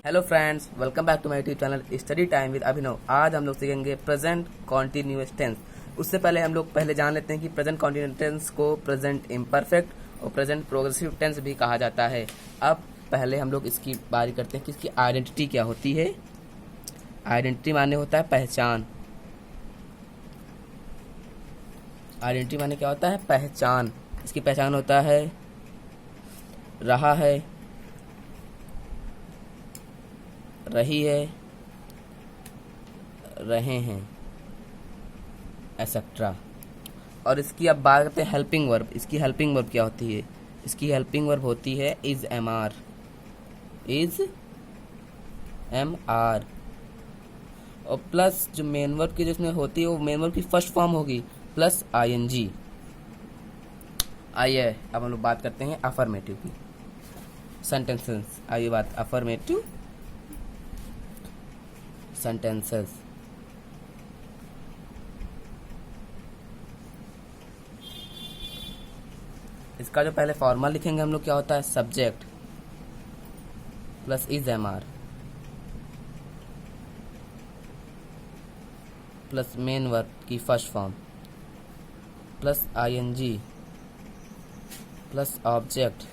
Hello friends, welcome back to my YouTube channel study time with Abhinav. आज हम लोग सीखेंगे प्रेजेंट कॉन्टिन्यूअस टेंस। उससे पहले हम लोग जान लेते हैं कि प्रेजेंट कॉन्टिन्यूअस टेंस को प्रेजेंट इम्परफेक्ट और प्रेजेंट प्रोग्रेसिव टेंस भी कहा जाता है। अब पहले हम लोग इसकी बारी करते हैं कि इसकी आइडेंटिटी क्या होती है। आइडेंटिटी माने होता है पहचान। आइडेंटिटी माने क्या होता है? पहचान। इसकी पहचान होता है रहा है, रही है, रहे हैं, एसेट्रा। और इसकी अब बात करते हैं हेल्पिंग वर्ब। इसकी हेल्पिंग वर्ब क्या होती है? इसकी हेल्पिंग वर्ब होती है is am are. Is am are और प्लस जो मेन वर्ब की जिसमें होती है वो मेन वर्ब की फर्स्ट फॉर्म होगी प्लस आई एन जी। आइए अब हम लोग बात करते हैं अफर्मेटिव की। सेंटेंसेस। आइए बात अफर्मेटिव सेंटेंसेस। इसका जो पहले फॉर्मूला लिखेंगे हम लोग क्या होता है? Subject plus is am are plus main verb की first form plus I N G plus object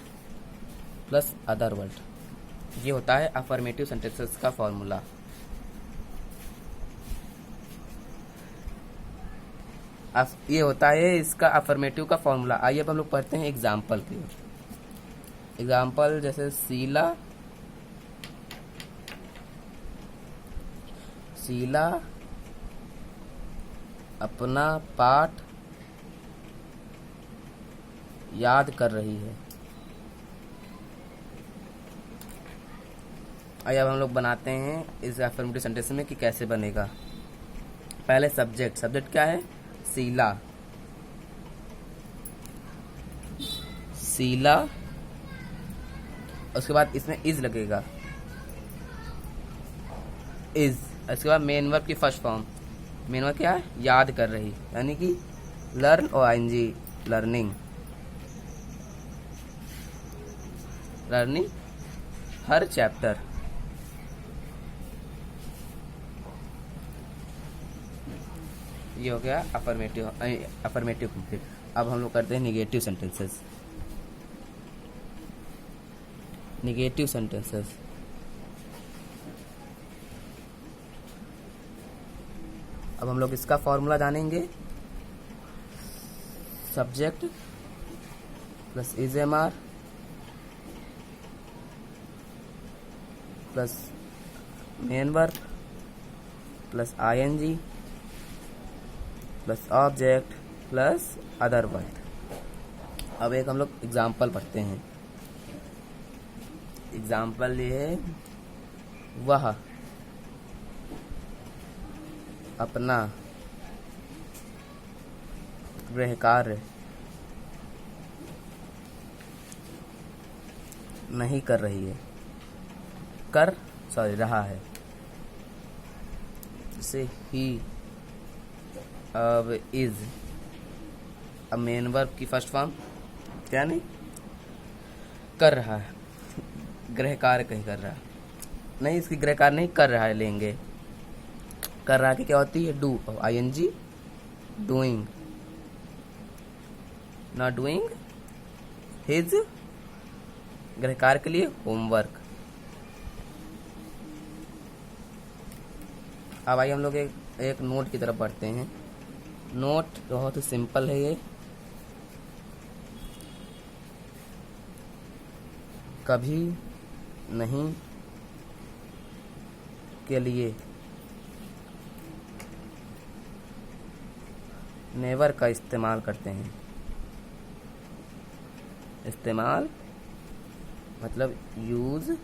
plus other word. ये होता है अफर्मेटिव सेंटेंसेस का फॉर्मूला। ये होता है इसका अफर्मेटिव का फॉर्मूला। आइए अब हम लोग पढ़ते हैं एग्जाम्पल की ओर। एग्जाम्पल जैसे शीला अपना पाठ याद कर रही है। आइए अब हम लोग बनाते हैं इस अफर्मेटिव सेंटेंस में कि कैसे बनेगा। पहले सब्जेक्ट। सब्जेक्ट क्या है? शीला। उसके बाद इसमें इज लगेगा, इज। उसके बाद मेन वर्ब की फर्स्ट फॉर्म। मेन वर्ब क्या है? याद कर रही, यानी कि लर्न और आईएनजी लर्निंग। लर्निंग हर चैप्टर। ये हो गया अफर्मेटिव कंप्लीट। अब हम लोग करते हैं निगेटिव सेंटेंसेस। Negative sentences. अब हम लोग इसका फॉर्मूला जानेंगे। Subject plus is am are plus main verb plus I N G plus object plus other word. अब एक हम लोग एग्जाम्पल पढ़ते हैं। एग्जाम्पल ये है, वह अपना गृह कार्य नहीं कर रही है, रहा है। जैसे ही अब इज। अब मेन वर्ब की फर्स्ट फॉर्म क्या? नहीं कर रहा है, गृह कार्य कहीं कर रहा है नहीं, इसकी गृह कार्य नहीं कर रहा है लेंगे। कर रहा की क्या होती है? डू और I N G doing. Not doing his गृह कार्य के लिए होमवर्क। अब आइए हम लोग एक नोट की तरफ बढ़ते हैं। नोट बहुत ही सिंपल है ये। कभी नहीं के लिए नेवर का इस्तेमाल करते हैं। इस्तेमाल मतलब यूज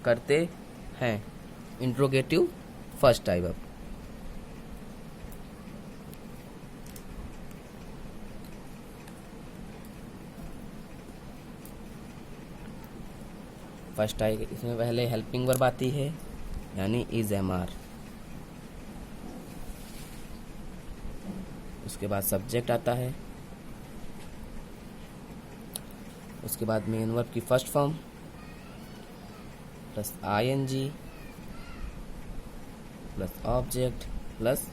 करते हैं। Interrogative first type. अब फर्स्ट टाइप, इसमें पहले हेल्पिंग वर्ब आती है यानी इज एम आर। उसके बाद सब्जेक्ट आता है उसके बाद मेन वर्ब की first form plus ING plus object plus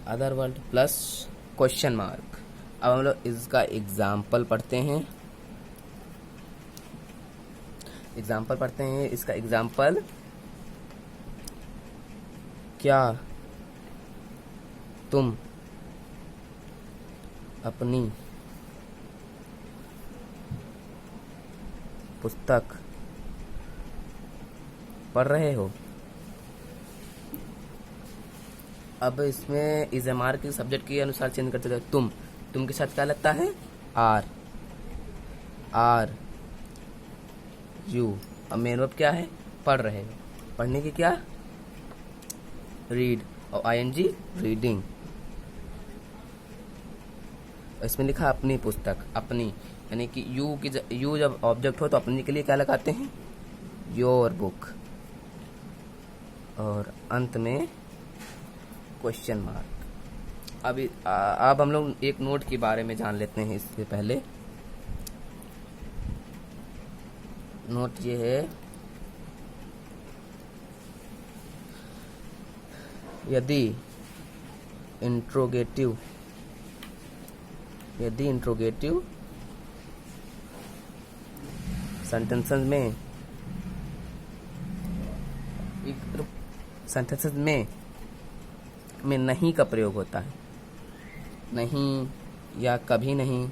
other word plus question mark. अब हम लोग इसका एग्जाम्पल पढ़ते हैं। इसका एग्जाम्पल, क्या तुम अपनी पुस्तक पढ़ रहे हो? अब इसमें इज एम आर के सब्जेक्ट के अनुसार चेंज करते जाओ। तुम के साथ क्या लगता है? Are you. अब मेन वर्ब क्या है? पढ़ रहे हो। पढ़ने की क्या? रीड। और आईएनजी रीडिंग। इसमें लिखा अपनी पुस्तक, अपनी, यानी कि यू जब ऑब्जेक्ट हो तो अपनी के लिए क्या लगाते हैं? Your book. और अंत में क्वेश्चन मार्क। अब हम लोग एक नोट के बारे में जान लेते हैं। इससे पहले नोट ये है, यदि इंट्रोगेटिव सेंटेंसेस में नहीं का प्रयोग होता है, नहीं या कभी नहीं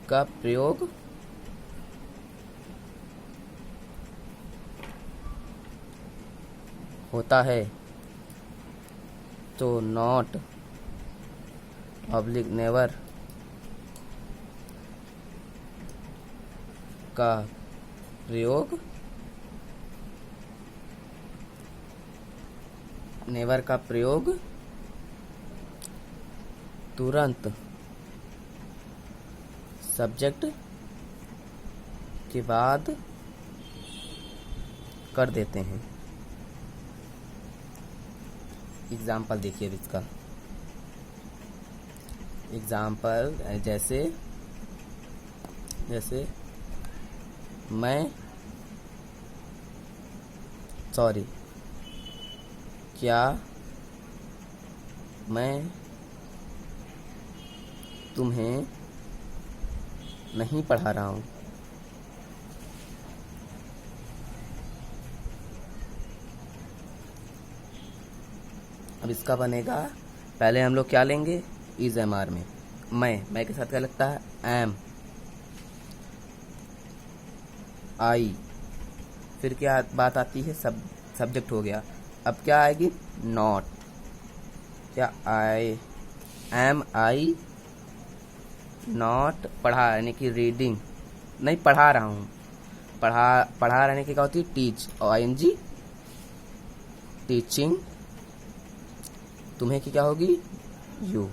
का प्रयोग होता है तो नॉट ऑब्लिक नेवर का प्रयोग तुरंत सब्जेक्ट के बाद कर देते हैं। एग्जाम्पल देखिए इसका। एग्जाम्पल जैसे क्या मैं तुम्हें नहीं पढ़ा रहा हूँ? अब इसका बनेगा, पहले हम लोग क्या लेंगे? इज एम आर में मैं के साथ क्या लगता है? एम। आई, फिर क्या बात आती है? सब्जेक्ट हो गया। अब क्या आएगी? नॉट। क्या आई नॉट पढ़ा, यानी कि रीडिंग, नहीं पढ़ा रहा हूँ। पढ़ा रहने की क्या होती है? टीच। और आईएनजी टीचिंग। तुम्हें की क्या होगी? यू।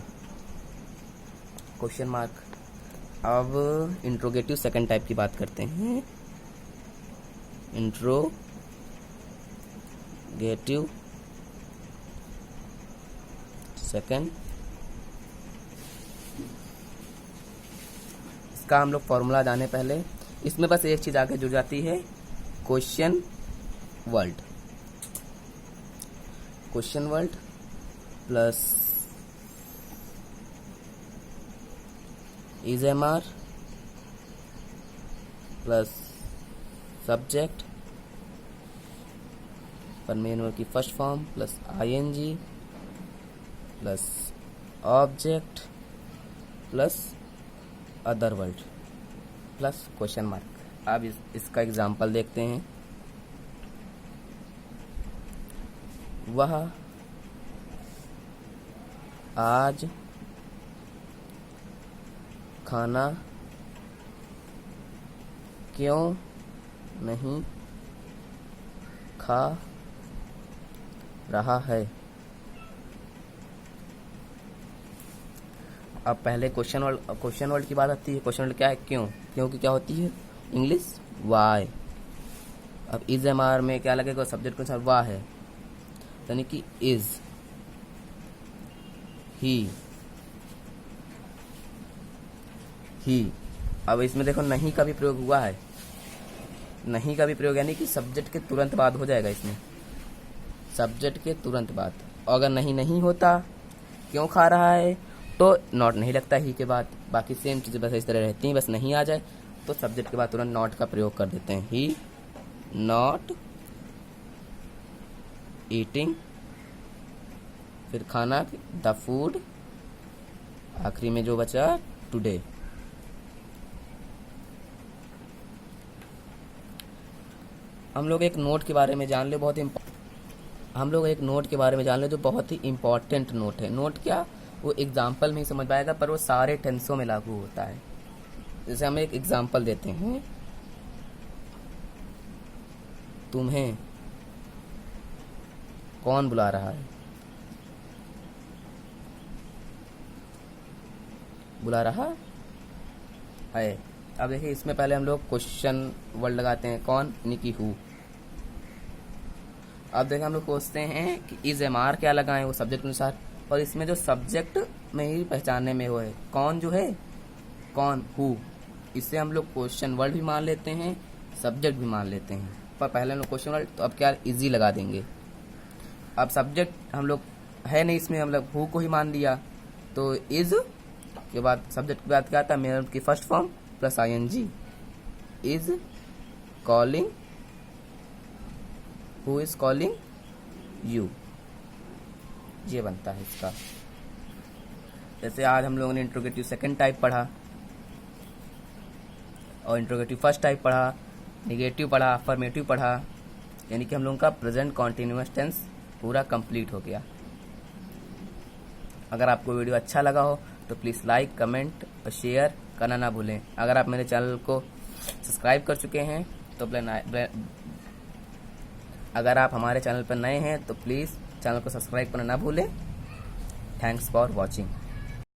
Question mark. अब इंट्रोगेटिव सेकंड टाइप की बात करते हैं। इंट्रोगेटिव सेकंड, इसका हम लोग फॉर्मूला जाने पहले। इसमें बस एक चीज आगे जुड़ जाती है, question word plus is am are plus subject पर मेन वर्ब की first form plus ING plus object plus other word plus question mark. अब इसका एग्जाम्पल देखते हैं। वह आज खाना क्यों नहीं खा रहा है? अब पहले क्वेश्चन वर्ड की बात आती है। क्वेश्चन वर्ड क्या है? क्यों की क्या होती है? English why. अब इज एम आर में क्या लगेगा? सब्जेक्ट के अनुसार वाह है, यानी कि इज, ही, ही। अब इसमें देखो नहीं का भी प्रयोग हुआ है, नहीं का भी प्रयोग यानी कि सब्जेक्ट के तुरंत बाद हो जाएगा इसमें, सब्जेक्ट के तुरंत बाद। और अगर नहीं नहीं होता, क्यों खा रहा है, तो नॉट नहीं लगता ही के बाद। बाकी सेम चीज़ें बस इस तरह रहती हैं, बस नहीं आ जाए तो सब्जेक्ट के बाद तुरंत नॉट का प्रयोग कर देते हैं। ही नॉट ईटिंग, फिर खाना द फूड, आखिरी में जो बचा टुडे। हम लोग एक नोट के बारे में जान ले, हम लोग एक नोट के बारे में जान ले जो बहुत ही इंपॉर्टेंट नोट है। नोट क्या, वो एग्जाम्पल में ही समझ पाएगा, पर वो सारे टेंसों में लागू होता है। जैसे हम एक एग्जाम्पल देते हैं, तुम्हें कौन बुला रहा है, बुला रहा है। अब देखिए इसमें पहले हम लोग क्वेश्चन वर्ड लगाते हैं, कौन यानी कि हु। अब देखिए हम लोग पूछते हैं कि इज एम आर क्या लगाएं, वो सब्जेक्ट के अनुसार, और इसमें जो सब्जेक्ट में ही पहचानने में वो है कौन, जो है कौन, हु, इससे हम लोग क्वेश्चन वर्ड भी मान लेते हैं, सब्जेक्ट भी मान लेते हैं। पर पहले हम लोग क्वेश्चन वर्ड, तो अब क्या इजी लगा देंगे। अब सब्जेक्ट हम लोग है नहीं इसमें, हम लोग हु को ही मान लिया, तो इज के बाद सब्जेक्ट के बाद क्या आता है, मेरे की first form plus ING, is calling, who is calling you, ये बनता है इसका। जैसे आज हम लोगों ने इंट्रोगेटिव सेकंड टाइप पढ़ा और इंट्रोगेटिव फर्स्ट टाइप पढ़ा, नेगेटिव पढ़ा, अफर्मेटिव पढ़ा, यानी कि हम लोगों का प्रेजेंट कॉन्टिन्यूअस टेंस पूरा कंप्लीट हो गया। अगर आपको वीडियो अच्छा लगा हो तो प्लीज़ लाइक, कमेंट और शेयर करना ना भूलें। अगर आप मेरे चैनल को सब्सक्राइब कर चुके हैं तो अगर आप हमारे चैनल पर नए हैं तो प्लीज़ चैनल को सब्सक्राइब करना ना भूलें। Thanks for watching.